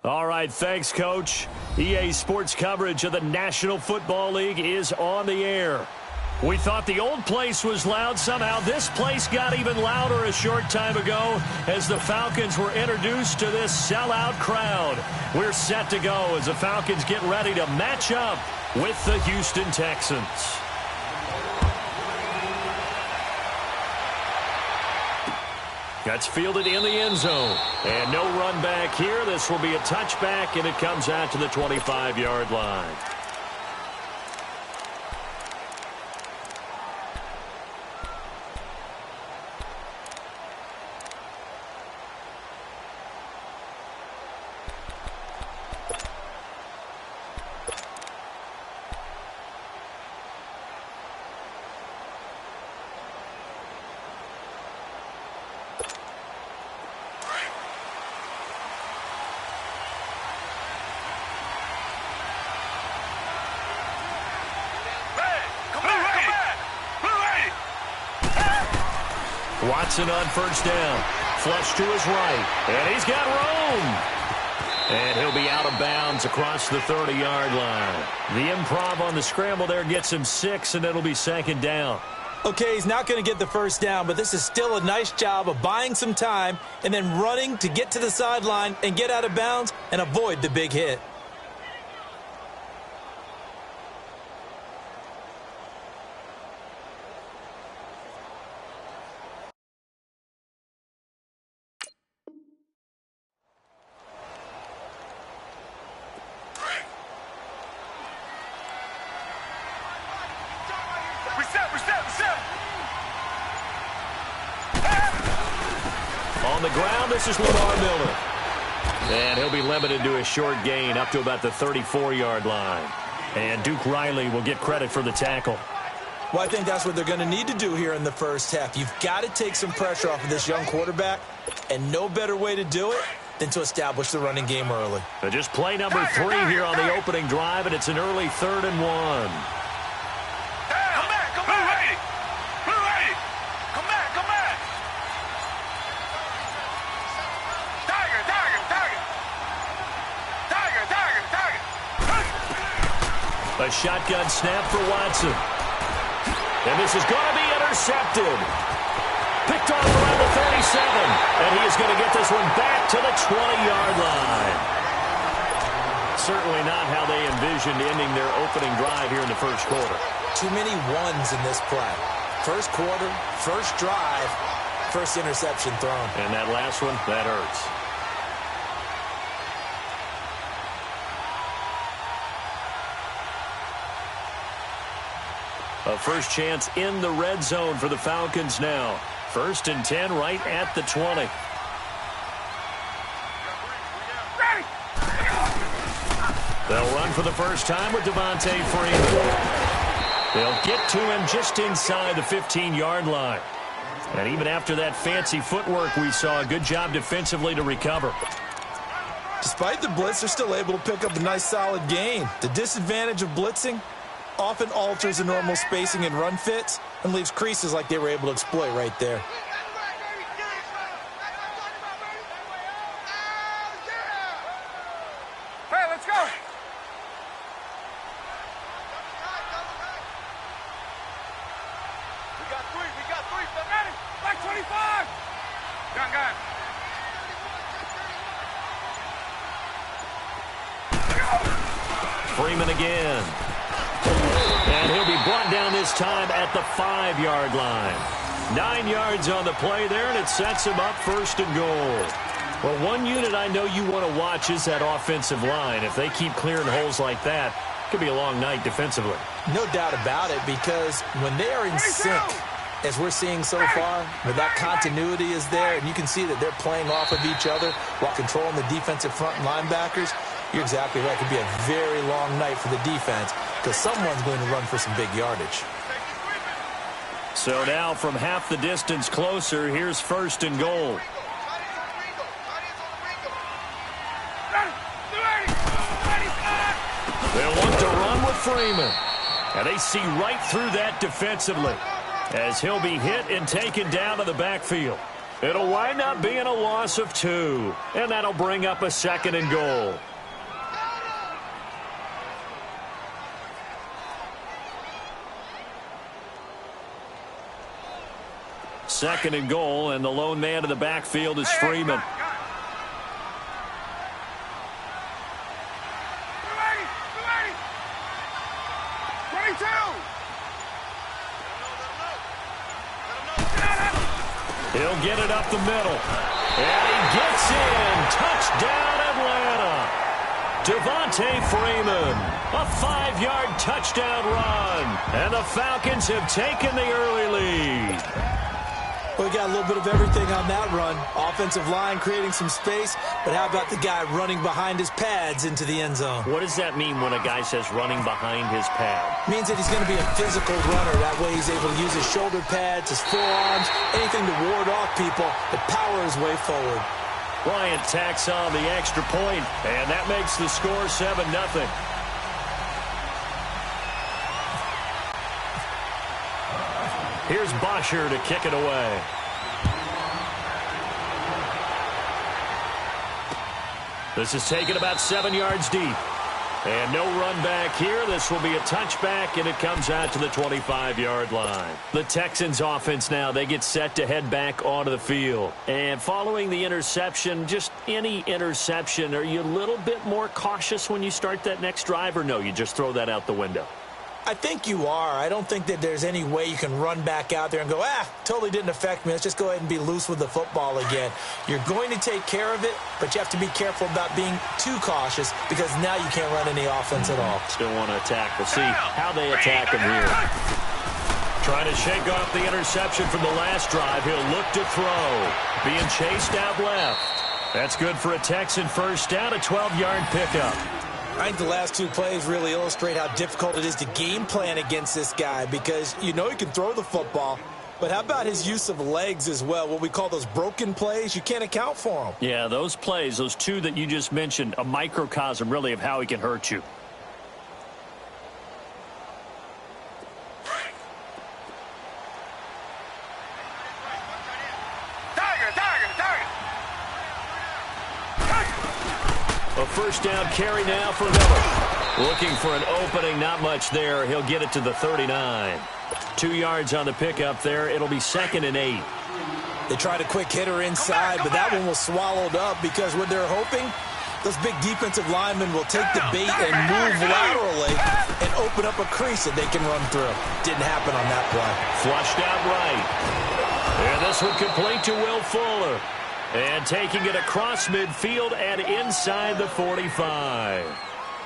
All right, thanks, Coach. EA Sports coverage of the National Football League is on the air. We thought the old place was loud. Somehow this place got even louder a short time ago as the Falcons were introduced to this sellout crowd. We're set to go as the Falcons get ready to match up with the Houston Texans. That's fielded in the end zone. And no run back here. This will be a touchback, and it comes out to the 25-yard line. Watson on first down. Flush to his right. And he's got room. And he'll be out of bounds across the 30-yard line. The improv on the scramble there gets him 6, and it'll be second down. Okay, he's not going to get the first down, but this is still a nice job of buying some time and then running to get to the sideline and get out of bounds and avoid the big hit. On the ground, this is Lamar Miller. And he'll be limited to a short gain up to about the 34-yard line. And Duke Riley will get credit for the tackle. Well, I think that's what they're going to need to do here in the first half. You've got to take some pressure off of this young quarterback, and no better way to do it than to establish the running game early. So just play number 3 here on the opening drive, and it's an early 3rd and 1. A shotgun snap for Watson. And this is going to be intercepted. Picked off around the 37. And he is going to get this one back to the 20-yard line. Certainly not how they envisioned ending their opening drive here in the first quarter. Too many ones in this play. First quarter, first drive, first interception thrown. And that last one, that hurts. A first chance in the red zone for the Falcons now. 1st and 10 right at the 20. They'll run for the first time with Devontae Freeman. They'll get to him just inside the 15-yard line. And even after that fancy footwork we saw, a good job defensively to recover. Despite the blitz, they're still able to pick up a nice solid gain. The disadvantage of blitzing often alters the normal spacing and run fits and leaves creases like they were able to exploit right there. Hey, let's go. We got three. Ready? Like 25. Gun. Freeman again. And he'll be brought down this time at the 5-yard line. 9 yards on the play there, and it sets him up 1st and goal. Well, one unit I know you want to watch is that offensive line. If they keep clearing holes like that, it could be a long night defensively. No doubt about it, because when they are in sync, as we're seeing so far, where that continuity is there, and you can see that they're playing off of each other while controlling the defensive front and linebackers, you're exactly right. It could be a very long night for the defense because someone's going to run for some big yardage. So now from half the distance closer, here's 1st and goal. They'll want to run with Freeman. And they see right through that defensively as he'll be hit and taken down to the backfield. It'll wind up being a loss of 2, and that'll bring up a 2nd and goal. Second and goal, and the lone man in the backfield is Freeman. He'll get it up the middle. And he gets in. Touchdown, Atlanta. Devontae Freeman. A 5-yard touchdown run. And the Falcons have taken the early lead. Well, we got a little bit of everything on that run. Offensive line creating some space, but how about the guy running behind his pads into the end zone? What does that mean when a guy says running behind his pad? Means that he's going to be a physical runner. That way he's able to use his shoulder pads, his forearms, anything to ward off people, to power his way forward. Bryant tacks on the extra point, and that makes the score 7-0. Here's Bosher to kick it away. This is taken about 7 yards deep. And no run back here. This will be a touchback, and it comes out to the 25-yard line. The Texans offense now, they get set to head back onto the field. And following the interception, just any interception, are you a little bit more cautious when you start that next drive, or no, you just throw that out the window? I think you are. I don't think that there's any way you can run back out there and go, totally didn't affect me. Let's just go ahead and be loose with the football again. You're going to take care of it, but you have to be careful about being too cautious because now you can't run any offense at all. Still want to attack. We'll see how they attack him here. Trying to shake off the interception from the last drive. He'll look to throw. Being chased out left. That's good for a Texan first down, a 12-yard pickup. I think the last 2 plays really illustrate how difficult it is to game plan against this guy because you know he can throw the football, but how about his use of legs as well? What we call those broken plays, you can't account for them. Yeah, those plays, those 2 that you just mentioned, a microcosm really of how he can hurt you. A first down carry now for Miller. Looking for an opening, not much there. He'll get it to the 39. 2 yards on the pickup there. It'll be 2nd and 8. They tried a quick hitter inside, but that one was swallowed up because what they're hoping, those big defensive linemen will take the bait and move laterally and open up a crease that they can run through. Didn't happen on that play. Flushed out right. And this one complete to Will Fuller. And taking it across midfield and inside the 45.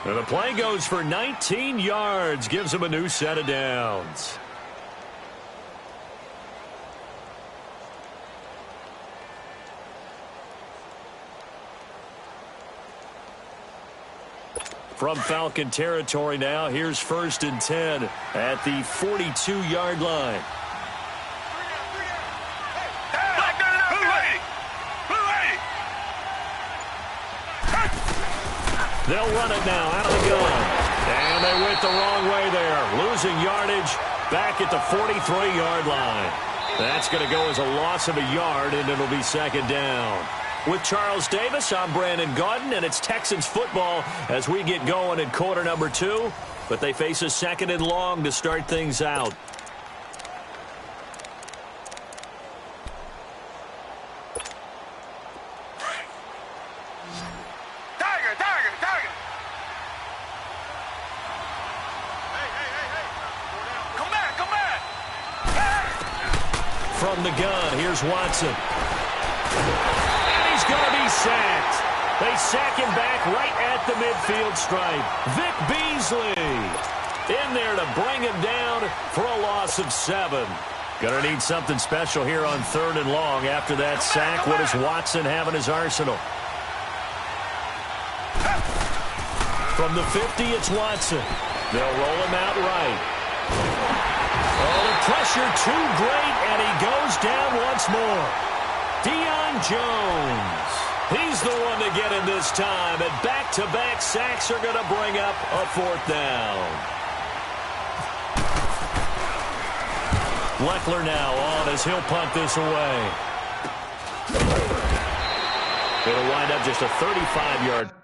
And the play goes for 19 yards. Gives him a new set of downs. From Falcon territory now, here's 1st and 10 at the 42-yard line. They'll run it now out of the gun. And they went the wrong way there. Losing yardage back at the 43-yard line. That's going to go as a loss of a yard, and it'll be 2nd down. With Charles Davis, I'm Brandon Gaudin, and it's Texans football as we get going in quarter number 2. But they face a 2nd and long to start things out. From the gun, here's Watson. And he's going to be sacked. They sack him back right at the midfield stripe. Vic Beasley in there to bring him down for a loss of 7. Going to need something special here on 3rd and long after that sack. What does Watson have in his arsenal? From the 50, it's Watson. They'll roll him out right. Oh, the pressure too great, and he goes down once more. Deion Jones. He's the one to get him this time, and back-to-back sacks are going to bring up a 4th down. Leckler now on as he'll punt this away. It'll wind up just a 35-yard.